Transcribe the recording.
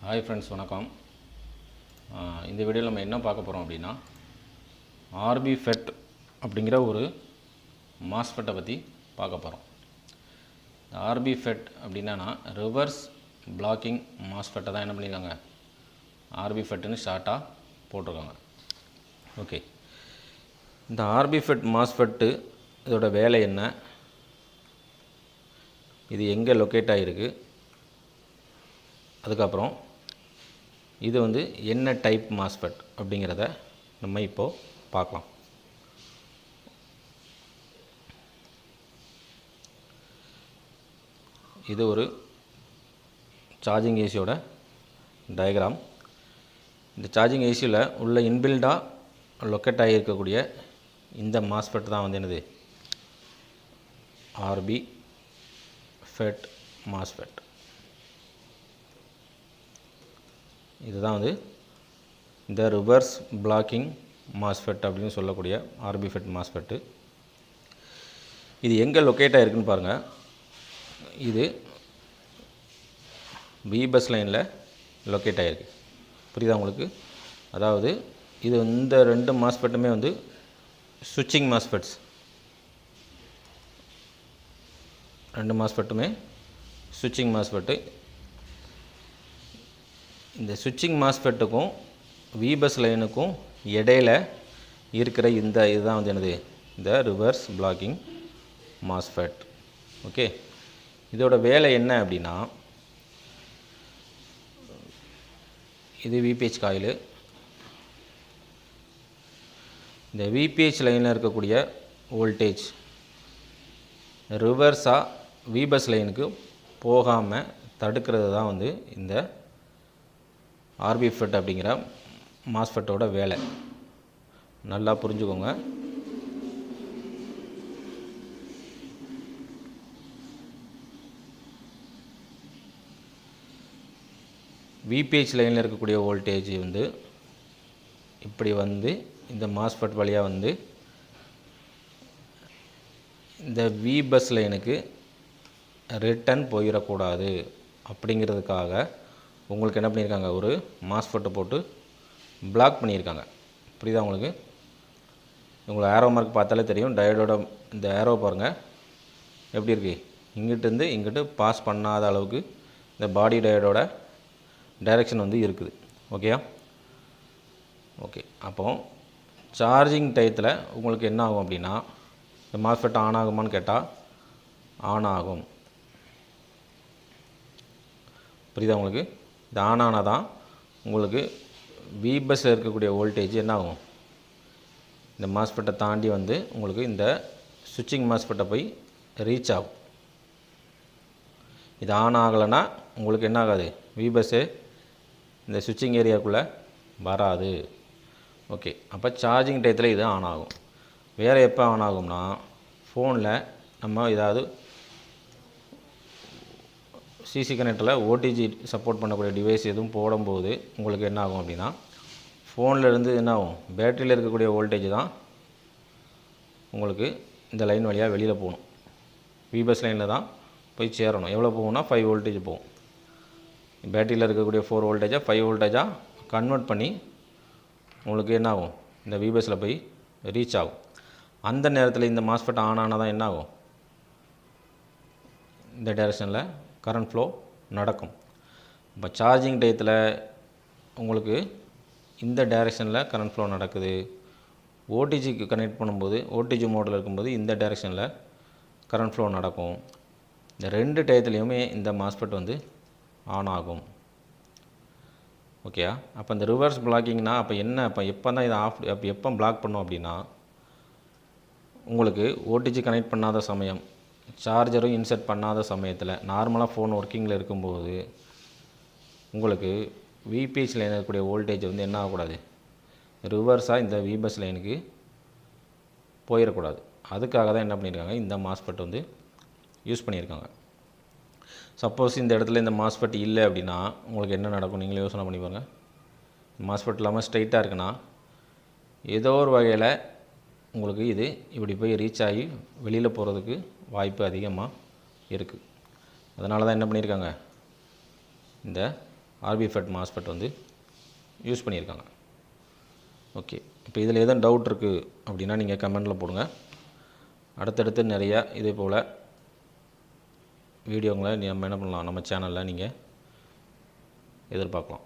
Hi friends, வணக்கம். இந்த வீடியோவில் நம்ம என்ன பார்க்க போகிறோம் அப்படின்னா, ஆர்பி ஃபெட் அப்படிங்கிற ஒரு மாஸ்ஃபெட்டை பற்றி பார்க்க போகிறோம். ஆர்பி ஃபெட் அப்படின்னா ரிவர்ஸ் பிளாக்கிங் மாஸ்ஃபெட்டை தான் என்ன பண்ணியிருக்காங்க, ஆர்பி ஃபெட்டுன்னு ஷார்ட்டாக போட்டிருக்காங்க. ஓகே, இந்த ஆர்பி ஃபெட் மாஸ்ஃபெட்டு இதோட வேலை என்ன, இது எங்கே லொக்கேட் ஆகிருக்கு, அதுக்கப்புறம் இது என்ன டைப் மாஸ்ஃபெட் அப்படிங்கிறத நம்ம இப்போது பார்க்கலாம். இது ஒரு சார்ஜிங் ஏசியோட டயக்ராம். இந்த சார்ஜிங் ஏசியில் உள்ள இன்பில்டாக லொக்கேட் ஆகியிருக்கக்கூடிய இந்த மாஸ்ஃபெட் தான் என்னது, ஆர்பி ஃபெட் மாஸ்ஃபெட். இதுதான் இந்த ரிவர்ஸ் பிளாக்கிங் மாஸ்ஃபெட் அப்படின்னு சொல்லக்கூடிய ஆர்பி ஃபெட் மாஸ்ஃபெட்டு. இது எங்கே லொக்கேட் ஆகிருக்குன்னு பாருங்கள். இது பிபஸ் லைனில் லொக்கேட் ஆகிருக்கு. புரியுதா உங்களுக்கு? அதாவது இது இந்த ரெண்டு மாஸ்ஃபெட்டுமே சுவிட்சிங் மாஸ்ஃபெட்ஸ். ரெண்டு மாஸ்ஃபெட்டுமே சுவிட்சிங் மாஸ்ஃபெட்டு. இந்த சுவிட்சிங் மாஸ்ஃபெட்டுக்கும் விபஸ் லைனுக்கும் இடையில் இருக்கிற இதுதான் என்னது, இந்த ரிவர்ஸ் பிளாக்கிங் மாஸ்ஃபெட். ஓகே, இதோட வேலை என்ன அப்படின்னா, இது விபிஹெச் காயில். இந்த விபிஹெச் லைனில் இருக்கக்கூடிய வோல்டேஜ் ரிவர்ஸாக விபஸ் லைனுக்கு போகாமல் தடுக்கிறது தான் இந்த ஆர்பி ஃபெட் அப்படிங்கிற மாஸ்ஃபெட்டோட வேலை. நல்லா புரிஞ்சுக்கோங்க. விபிஹெச் லைனில் இருக்கக்கூடிய வோல்டேஜ் இப்படி இந்த மாஸ்ஃபெட் வழியாக இந்த விபஸ் லைனுக்கு ரிட்டன் போயிடக்கூடாது அப்படிங்கிறதுக்காக உங்களுக்கு என்ன பண்ணியிருக்காங்க, ஒரு மாஸ்ஃபெட்டை போட்டு பிளாக் பண்ணியிருக்காங்க. புரியுதா உங்களுக்கு? உங்களுக்கு ஏரோ மார்க் பார்த்தாலே தெரியும். டயோடோட இந்த ஏரோ பாருங்கள் எப்படி இருக்குது. இங்கிட்டிருந்து இங்கிட்டு பாஸ் பண்ணாத அளவுக்கு இந்த பாடி டயோடோட டைரெக்ஷன் இருக்குது. ஓகேயா? ஓகே, அப்போ சார்ஜிங் டயத்தில் உங்களுக்கு என்ன ஆகும் அப்படின்னா, இந்த மாஸ்ஃபெட் ஆன் ஆகுமான்னு கேட்டால் ஆன் ஆகும். புரியுதா உங்களுக்கு? இது ஆன் ஆனால் தான் உங்களுக்கு விபஸ்ஸில் இருக்கக்கூடிய வோல்டேஜ் என்ன ஆகும், இந்த மாஸ்ஃபெட்டை தாண்டி உங்களுக்கு இந்த சுவிட்சிங் மாஸ்ஃபெட்டை போய் ரீச் ஆகும். இது ஆன் ஆகலைன்னா உங்களுக்கு என்ன ஆகாது, விபஸ்ஸு இந்த சுவிட்சிங் ஏரியாவுக்குள்ளே வராது. ஓகே, அப்போ சார்ஜிங் டயத்தில் இது ஆன் ஆகும். வேறு எப்போ ஆன் ஆகும்னா, ஃபோனில் நம்ம ஏதாவது சிசி கனெக்டரில் ஓடிஜி சப்போர்ட் பண்ணக்கூடிய டிவைஸ் எதுவும் போடும்போது உங்களுக்கு என்ன ஆகும் அப்படின்னா, ஃபோனில் இருந்து என்ன ஆகும், பேட்டரியில் இருக்கக்கூடிய வோல்டேஜ் தான் உங்களுக்கு இந்த லைன் வழியாக வெளியில் போகணும். விபஸ் லைனில் தான் போய் சேரணும். எவ்வளோ போகும்னா 5 வோல்டேஜ் போகும். பேட்டரியில் இருக்கக்கூடிய 4 வோல்டேஜாக 5 வோல்டேஜாக கன்வெர்ட் பண்ணி உங்களுக்கு என்ன ஆகும், இந்த விபஸில் போய் ரீச் ஆகும். அந்த நேரத்தில் இந்த மாஸ்ஃபெட் ஆன் ஆனால் தான் என்ன ஆகும், இந்த டைரெக்ஷனில் கரண்ட் ஃப்ளோ நடக்கும். இப்போ சார்ஜிங் டயத்தில் உங்களுக்கு இந்த டைரெக்ஷனில் கரண்ட் ஃப்ளோ நடக்குது. ஓடிஜிக்கு கனெக்ட் பண்ணும்போது, ஓடிஜி மோடில் இருக்கும்போது இந்த டைரெக்ஷனில் கரண்ட் ஃப்ளோ நடக்கும். இந்த ரெண்டு டயத்துலேயுமே இந்த மாஸ்ஃபெட் ஆன் ஆகும். ஓகேயா? அப்போ இந்த ரிவர்ஸ் பிளாக்கிங்னா அப்போ என்ன, அப்போ எப்போ தான் இதை ஆஃப், அப்போ எப்போ பிளாக் பண்ணோம் அப்படின்னா, உங்களுக்கு ஓடிஜி கனெக்ட் பண்ணாத சமயம், சார்ஜரும் இன்சர்ட் பண்ணாத சமயத்தில், நார்மலாக ஃபோன் ஒர்க்கிங்கில் இருக்கும்போது உங்களுக்கு விபிஹெச் லைனில் இருக்கக்கூடிய வோல்டேஜ் என்ன ஆகக்கூடாது, ரிவர்ஸாக இந்த விபஸ் லைனுக்கு போயிடக்கூடாது. அதுக்காக தான் என்ன பண்ணியிருக்காங்க, இந்த மாஸ்ஃபெட் யூஸ் பண்ணியிருக்காங்க. சப்போஸ் இந்த இடத்துல இந்த மாஸ்ஃபெட் இல்லை அப்படின்னா உங்களுக்கு என்ன நடக்கும், நீங்களே யோசனை பண்ணி பாருங்கள். மாஸ்ஃபெட் இல்லாமல் ஸ்ட்ரைட்டாக இருக்குன்னா ஏதோ ஒரு வகையில் உங்களுக்கு இது இப்படி போய் ரீச் ஆகி வெளியில் போகிறதுக்கு வாய்ப்பு அதிகமாக இருக்குது. அதனால தான் என்ன பண்ணியிருக்காங்க, இந்த ஆர்பிஃபெட் மாஸ்ஃபெட் வந்து யூஸ் பண்ணியிருக்காங்க. ஓகே, இப்போ இதில் எதுவும் டவுட் இருக்குது அப்படின்னா நீங்கள் கமெண்டில் போடுங்க. அடுத்தடுத்து நிறையா இதே போல் வீடியோங்களை நம்ம என்ன பண்ணலாம், நம்ம சேனலில் நீங்கள் எதிர்பார்க்கலாம்.